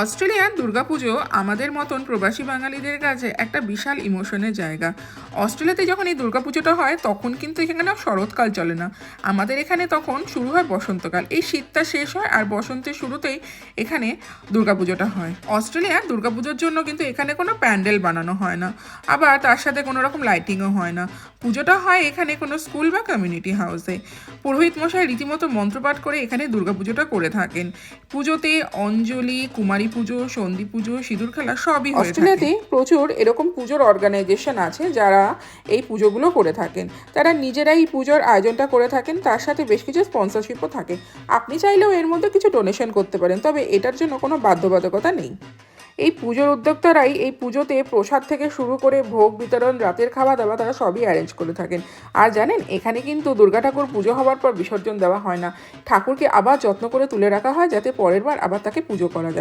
অস্ট্রেলিয়ার দুর্গাপুজো আমাদের মতন প্রবাসী বাঙালিদের কাছে একটা বিশাল ইমোশনের জায়গা। অস্ট্রেলিয়াতে যখন এই দুর্গাপুজোটা হয় তখন কিন্তু এখানে শরৎকাল চলে না, আমাদের এখানে তখন শুরু হয় বসন্তকাল। এই শীতটা শেষ হয় আর বসন্তের শুরুতেই এখানে দুর্গাপুজোটা হয়। অস্ট্রেলিয়ার দুর্গাপুজোর জন্য কিন্তু এখানে কোনো প্যান্ডেল বানানো হয় না, আবার তার সাথে কোনো রকম লাইটিংও হয় না। পুজোটা হয় এখানে কোনো স্কুল বা কমিউনিটি হাউসে। পুরোহিত মশাই রীতিমতো মন্ত্রপাঠ করে এখানে দুর্গাপুজোটা করে থাকেন। পুজোতে অঞ্জলি, কুমারী পুজো, সন্ধি পুজো, সিঁদুর খেলা সবই হয়ে থাকে। অস্ট্রেলিয়াতে প্রচুর এরকম পুজোর অর্গানাইজেশন আছে যারা এই পুজোগুলো করে থাকেন। তারা নিজেরাই এই পুজোর আয়োজনটা করে থাকেন, তার সাথে বেশ কিছু স্পন্সরশিপও থাকে। আপনি চাইলেও এর মধ্যে কিছু ডোনেশন করতে পারেন, তবে এটার জন্য কোনো বাধ্যবাধকতা নেই। এই পুজোর উদ্যোক্তারাই এই পুজোতে প্রসাদ থেকে শুরু করে ভোগ বিতরণ, রাতের খাওয়া দাওয়া তারা সবই অ্যারেঞ্জ করে থাকেন। আর জানেন, এখানে কিন্তু দুর্গা ঠাকুর পুজো হওয়ার পর বিসর্জন দেওয়া হয় না। ঠাকুরকে আবার যত্ন করে তুলে রাখা হয় যাতে পরের বার আবার তাকে পুজো করা যায়।